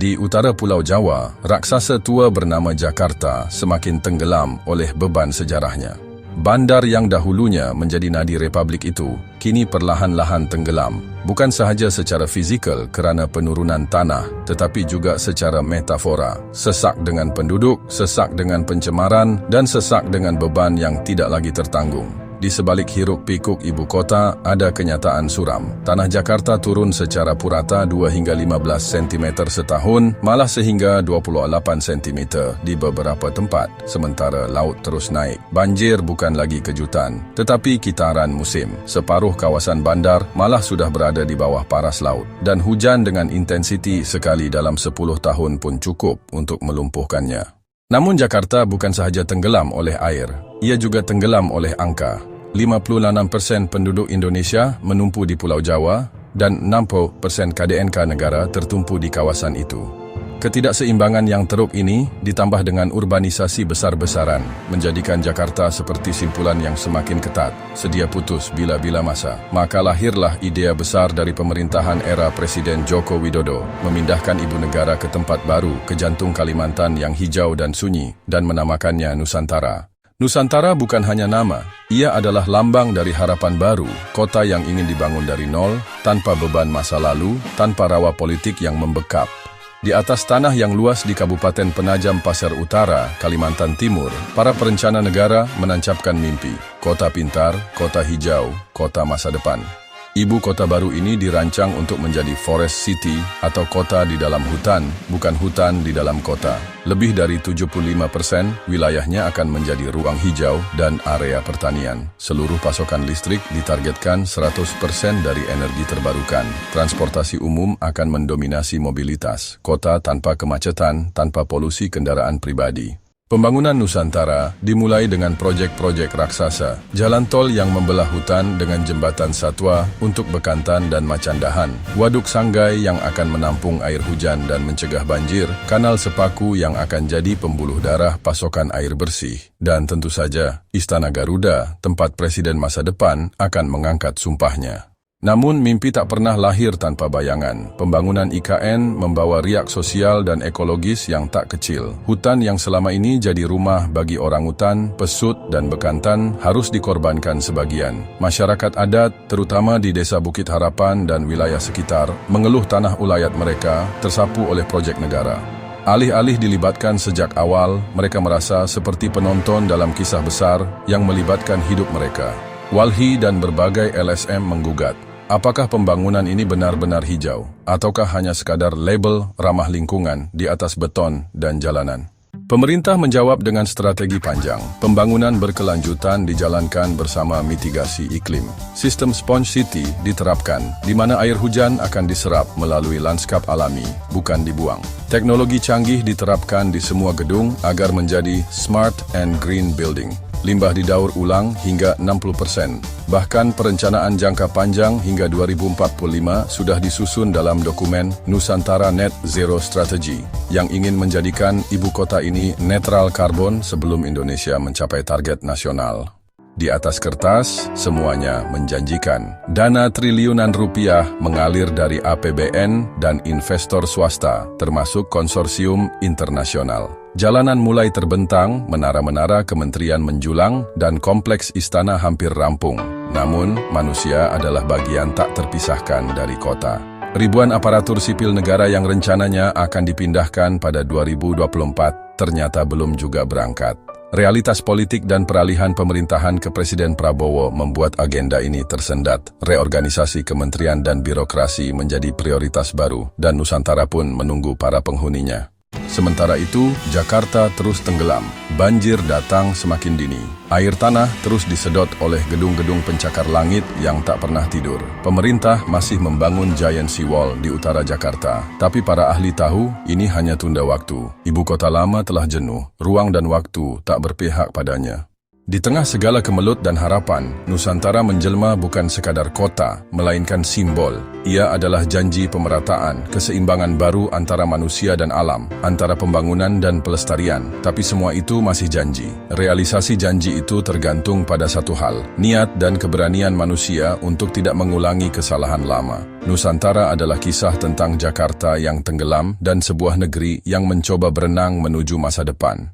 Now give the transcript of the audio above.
Di utara Pulau Jawa, raksasa tua bernama Jakarta semakin tenggelam oleh beban sejarahnya. Bandar yang dahulunya menjadi nadi republik itu, kini perlahan-lahan tenggelam. Bukan sahaja secara fizikal kerana penurunan tanah, tetapi juga secara metafora. Sesak dengan penduduk, sesak dengan pencemaran, dan sesak dengan beban yang tidak lagi tertanggung. Di sebalik hiruk pikuk ibu kota, ada kenyataan suram. Tanah Jakarta turun secara purata 2 hingga 15 cm setahun, malah sehingga 28 cm di beberapa tempat. Sementara laut terus naik. Banjir bukan lagi kejutan, tetapi kitaran musim. Separuh kawasan bandar malah sudah berada di bawah paras laut. Dan hujan dengan intensiti sekali dalam 10 tahun pun cukup untuk melumpuhkannya. Namun Jakarta bukan sahaja tenggelam oleh air, ia juga tenggelam oleh angka. 56% penduduk Indonesia menumpu di Pulau Jawa dan 60% KDNK negara tertumpu di kawasan itu. Ketidakseimbangan yang teruk ini ditambah dengan urbanisasi besar-besaran menjadikan Jakarta seperti simpulan yang semakin ketat, sedia putus bila-bila masa. Maka lahirlah idea besar dari pemerintahan era Presiden Joko Widodo memindahkan ibu negara ke tempat baru ke jantung Kalimantan yang hijau dan sunyi dan menamakannya Nusantara. Nusantara bukan hanya nama, ia adalah lambang dari harapan baru, kota yang ingin dibangun dari nol, tanpa beban masa lalu, tanpa rawa politik yang membekap. Di atas tanah yang luas di Kabupaten Penajam Pasir Utara, Kalimantan Timur, para perencana negara menancapkan mimpi, kota pintar, kota hijau, kota masa depan. Ibu kota baru ini dirancang untuk menjadi forest city atau kota di dalam hutan, bukan hutan di dalam kota. Lebih dari 75% wilayahnya akan menjadi ruang hijau dan area pertanian. Seluruh pasokan listrik ditargetkan 100% dari energi terbarukan. Transportasi umum akan mendominasi mobilitas. Kota tanpa kemacetan, tanpa polusi kendaraan pribadi. Pembangunan Nusantara dimulai dengan proyek-proyek raksasa, jalan tol yang membelah hutan dengan jembatan satwa untuk Bekantan dan Macandahan, waduk Sanggai yang akan menampung air hujan dan mencegah banjir, kanal Sepaku yang akan jadi pembuluh darah pasokan air bersih, dan tentu saja Istana Garuda, tempat presiden masa depan akan mengangkat sumpahnya. Namun mimpi tak pernah lahir tanpa bayangan. Pembangunan IKN membawa riak sosial dan ekologis yang tak kecil. Hutan yang selama ini jadi rumah bagi orangutan, pesut dan bekantan harus dikorbankan sebagian. Masyarakat adat, terutama di Desa Bukit Harapan dan wilayah sekitar, mengeluh tanah ulayat mereka tersapu oleh proyek negara. Alih-alih dilibatkan sejak awal, mereka merasa seperti penonton dalam kisah besar yang melibatkan hidup mereka. Walhi dan berbagai LSM menggugat. Apakah pembangunan ini benar-benar hijau, ataukah hanya sekadar label ramah lingkungan di atas beton dan jalanan? Pemerintah menjawab dengan strategi panjang. Pembangunan berkelanjutan dijalankan bersama mitigasi iklim. Sistem sponge city diterapkan, di mana air hujan akan diserap melalui lanskap alami, bukan dibuang. Teknologi canggih diterapkan di semua gedung agar menjadi smart and green building. Limbah didaur ulang hingga 60%. Bahkan perencanaan jangka panjang hingga 2045 sudah disusun dalam dokumen Nusantara Net Zero Strategy yang ingin menjadikan ibu kota ini netral karbon sebelum Indonesia mencapai target nasional. Di atas kertas, semuanya menjanjikan. Dana triliunan rupiah mengalir dari APBN dan investor swasta, termasuk konsorsium internasional. Jalanan mulai terbentang, menara-menara kementerian menjulang, dan kompleks istana hampir rampung. Namun, manusia adalah bagian tak terpisahkan dari kota. Ribuan aparatur sipil negara yang rencananya akan dipindahkan pada 2024 ternyata belum juga berangkat. Realitas politik dan peralihan pemerintahan ke Presiden Prabowo membuat agenda ini tersendat. Reorganisasi kementerian dan birokrasi menjadi prioritas baru, dan Nusantara pun menunggu para penghuninya. Sementara itu, Jakarta terus tenggelam. Banjir datang semakin dini. Air tanah terus disedot oleh gedung-gedung pencakar langit yang tak pernah tidur. Pemerintah masih membangun giant seawall di utara Jakarta. Tapi para ahli tahu, ini hanya tunda waktu. Ibu kota lama telah jenuh. Ruang dan waktu tak berpihak padanya. Di tengah segala kemelut dan harapan, Nusantara menjelma bukan sekadar kota, melainkan simbol. Ia adalah janji pemerataan, keseimbangan baru antara manusia dan alam, antara pembangunan dan pelestarian. Tapi semua itu masih janji. Realisasi janji itu tergantung pada satu hal, niat dan keberanian manusia untuk tidak mengulangi kesalahan lama. Nusantara adalah kisah tentang Jakarta yang tenggelam dan sebuah negeri yang mencoba berenang menuju masa depan.